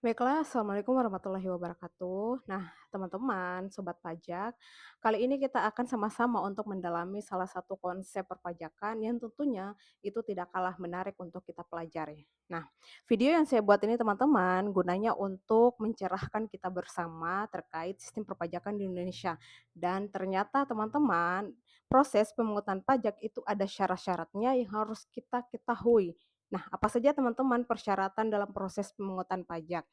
Baiklah, Assalamualaikum warahmatullahi wabarakatuh. Nah, teman-teman, sobat pajak, kali ini kita akan sama-sama untuk mendalami salah satu konsep perpajakan yang tentunya itu tidak kalah menarik untuk kita pelajari. Nah, video yang saya buat ini teman-teman gunanya untuk mencerahkan kita bersama terkait sistem perpajakan di Indonesia. Dan ternyata teman-teman, proses pemungutan pajak itu ada syarat-syaratnya yang harus kita ketahui. Nah, apa saja teman-teman persyaratan dalam proses pemungutan pajak?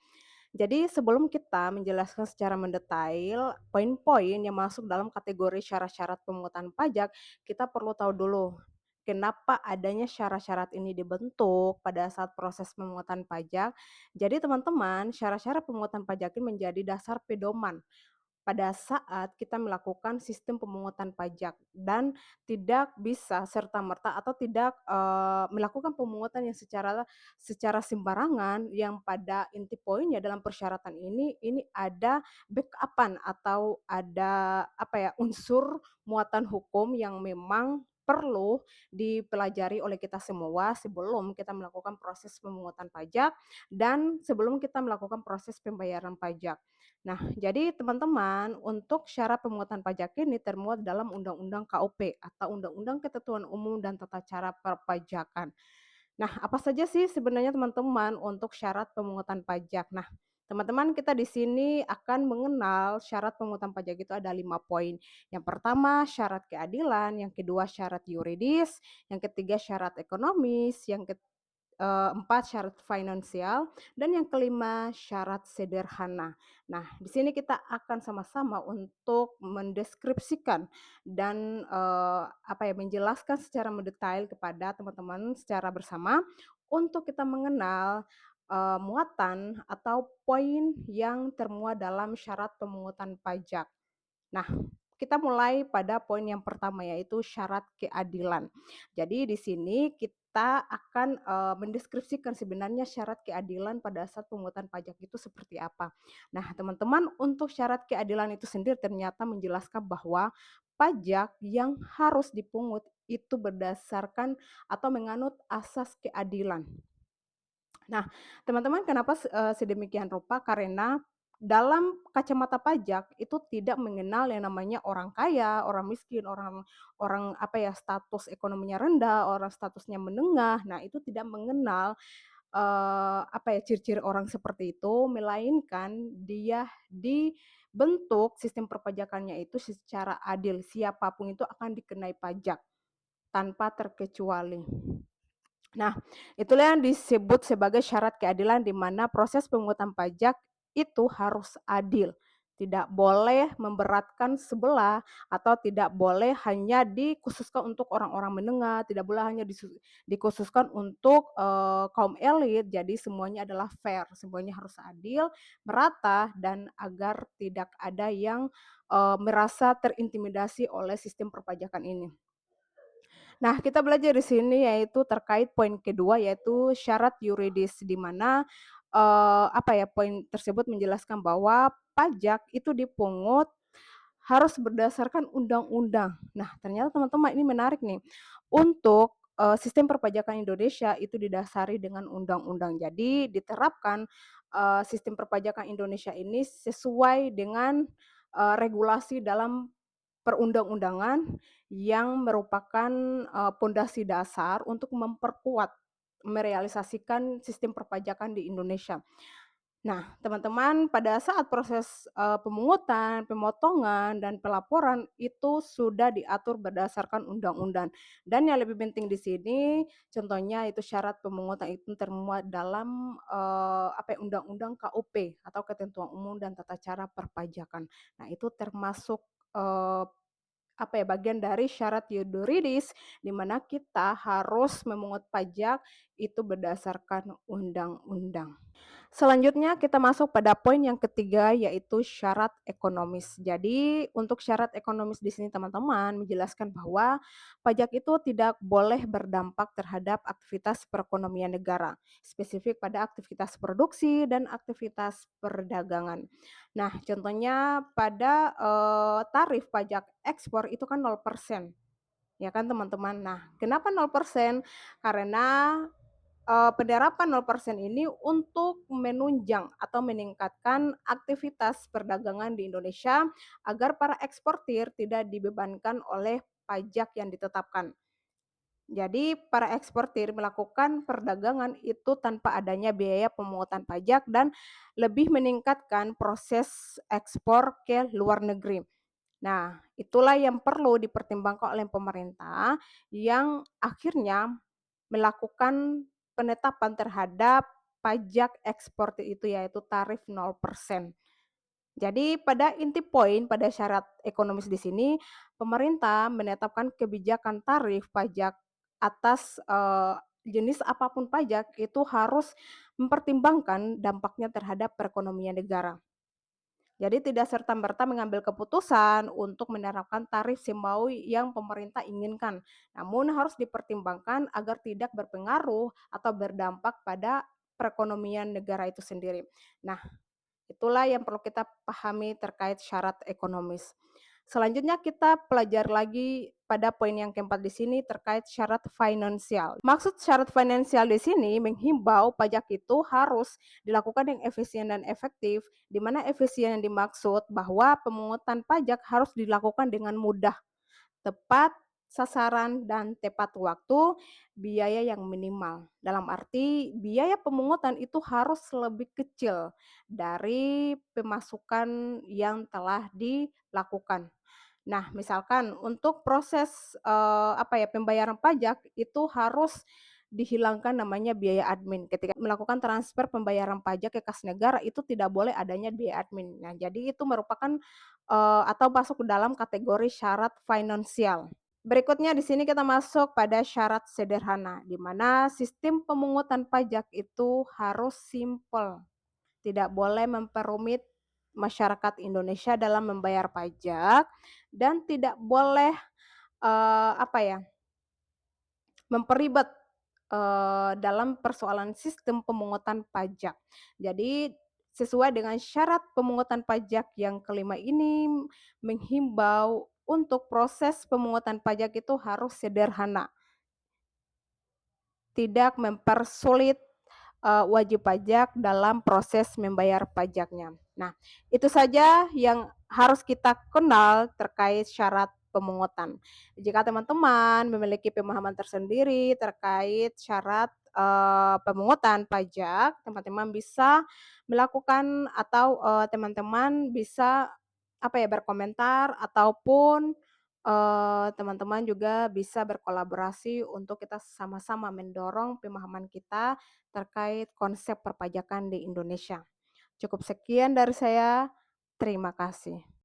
Jadi sebelum kita menjelaskan secara mendetail poin-poin yang masuk dalam kategori syarat-syarat pemungutan pajak, kita perlu tahu dulu kenapa adanya syarat-syarat ini dibentuk pada saat proses pemungutan pajak. Jadi teman-teman, syarat-syarat pemungutan pajak ini menjadi dasar pedoman pada saat kita melakukan sistem pemungutan pajak dan tidak bisa serta-merta atau tidak, melakukan pemungutan yang secara sembarangan yang pada inti poinnya dalam persyaratan ini ada backup-an atau ada, apa ya, unsur muatan hukum yang memang perlu dipelajari oleh kita semua sebelum kita melakukan proses pemungutan pajak dan sebelum kita melakukan proses pembayaran pajak. Nah, jadi teman-teman, untuk syarat pemungutan pajak ini termuat dalam Undang-Undang KUP atau Undang-Undang Ketentuan Umum dan Tata Cara Perpajakan. Nah, apa saja sih sebenarnya teman-teman untuk syarat pemungutan pajak? Nah, teman-teman kita di sini akan mengenal syarat pemungutan pajak itu ada 5 poin. Yang pertama syarat keadilan, yang kedua syarat yuridis, yang ketiga syarat ekonomis, 4 syarat finansial, dan yang kelima syarat sederhana. Nah, di sini kita akan sama-sama untuk mendeskripsikan dan, apa ya, menjelaskan secara mendetail kepada teman-teman secara bersama untuk kita mengenal, muatan atau poin yang termuat dalam syarat pemungutan pajak. Nah, kita mulai pada poin yang pertama yaitu syarat keadilan. Jadi di sini kita akan, mendeskripsikan sebenarnya syarat keadilan pada saat pemungutan pajak itu seperti apa. Nah, teman-teman, untuk syarat keadilan itu sendiri ternyata menjelaskan bahwa pajak yang harus dipungut itu berdasarkan atau menganut asas keadilan. Nah, teman-teman kenapa sedemikian rupa? Karena dalam kacamata pajak itu tidak mengenal yang namanya orang kaya, orang miskin, orang orang apa ya, status ekonominya rendah, orang statusnya menengah. Nah, itu tidak mengenal, apa ya, ciri-ciri orang seperti itu, melainkan dia dibentuk sistem perpajakannya itu secara adil, siapapun itu akan dikenai pajak tanpa terkecuali. Nah, itulah yang disebut sebagai syarat keadilan di mana proses pemungutan pajak itu harus adil. Tidak boleh memberatkan sebelah atau tidak boleh hanya dikhususkan untuk orang-orang menengah, tidak boleh hanya dikhususkan untuk, kaum elit. Jadi semuanya adalah fair, semuanya harus adil, merata, dan agar tidak ada yang, merasa terintimidasi oleh sistem perpajakan ini. Nah, kita belajar di sini yaitu terkait poin kedua yaitu syarat yuridis di mana, apa ya, poin tersebut menjelaskan bahwa pajak itu dipungut harus berdasarkan undang-undang. Nah, ternyata teman-teman ini menarik nih, untuk, sistem perpajakan Indonesia itu didasari dengan undang-undang. Jadi diterapkan, sistem perpajakan Indonesia ini sesuai dengan, regulasi dalam perundang-undangan yang merupakan, pondasi dasar untuk memperkuat, merealisasikan sistem perpajakan di Indonesia. Nah, teman-teman, pada saat proses, pemungutan, pemotongan, dan pelaporan itu sudah diatur berdasarkan undang-undang. Dan yang lebih penting di sini, contohnya itu syarat pemungutan itu termuat dalam, apa ya, Undang-Undang KUP atau Ketentuan Umum dan Tata Cara Perpajakan. Nah, itu termasuk, apa ya, bagian dari syarat yuridis, di mana kita harus memungut pajak itu berdasarkan undang-undang. Selanjutnya kita masuk pada poin yang ketiga yaitu syarat ekonomis. Jadi untuk syarat ekonomis di sini teman-teman menjelaskan bahwa pajak itu tidak boleh berdampak terhadap aktivitas perekonomian negara, spesifik pada aktivitas produksi dan aktivitas perdagangan. Nah, contohnya pada, tarif pajak ekspor itu kan 0%, ya kan teman-teman. Nah, kenapa 0%? Karena penerapan 0% ini untuk menunjang atau meningkatkan aktivitas perdagangan di Indonesia agar para eksportir tidak dibebankan oleh pajak yang ditetapkan. Jadi para eksportir melakukan perdagangan itu tanpa adanya biaya pemungutan pajak dan lebih meningkatkan proses ekspor ke luar negeri. Nah, itulah yang perlu dipertimbangkan oleh pemerintah yang akhirnya melakukan penetapan terhadap pajak ekspor itu, yaitu tarif 0%. Jadi pada inti poin pada syarat ekonomis di sini, pemerintah menetapkan kebijakan tarif pajak atas, jenis apapun pajak itu harus mempertimbangkan dampaknya terhadap perekonomian negara. Jadi tidak serta-merta mengambil keputusan untuk menerapkan tarif semaui yang pemerintah inginkan, namun harus dipertimbangkan agar tidak berpengaruh atau berdampak pada perekonomian negara itu sendiri. Nah, itulah yang perlu kita pahami terkait syarat ekonomis. Selanjutnya kita pelajari lagi pada poin yang keempat di sini terkait syarat finansial. Maksud syarat finansial di sini menghimbau pajak itu harus dilakukan yang efisien dan efektif, di mana efisien yang dimaksud bahwa pemungutan pajak harus dilakukan dengan mudah, tepat sasaran dan tepat waktu, biaya yang minimal. Dalam arti biaya pemungutan itu harus lebih kecil dari pemasukan yang telah dilakukan. Nah, misalkan untuk proses, pembayaran pajak itu harus dihilangkan namanya biaya admin. Ketika melakukan transfer pembayaran pajak ke kas negara itu tidak boleh adanya biaya admin. Nah, jadi itu merupakan, atau masuk ke dalam kategori syarat finansial. Berikutnya di sini kita masuk pada syarat sederhana, di mana sistem pemungutan pajak itu harus simpel, tidak boleh memperumit masyarakat Indonesia dalam membayar pajak dan tidak boleh, eee, apa ya, memperibet, dalam persoalan sistem pemungutan pajak. Jadi sesuai dengan syarat pemungutan pajak yang kelima ini menghimbau untuk proses pemungutan pajak itu harus sederhana, tidak mempersulit wajib pajak dalam proses membayar pajaknya. Nah, itu saja yang harus kita kenal terkait syarat pemungutan. Jika teman-teman memiliki pemahaman tersendiri terkait syarat, pemungutan pajak, teman-teman bisa melakukan atau, teman-teman bisa, berkomentar ataupun, teman-teman juga bisa berkolaborasi untuk kita sama-sama mendorong pemahaman kita terkait konsep perpajakan di Indonesia. Cukup sekian dari saya, terima kasih.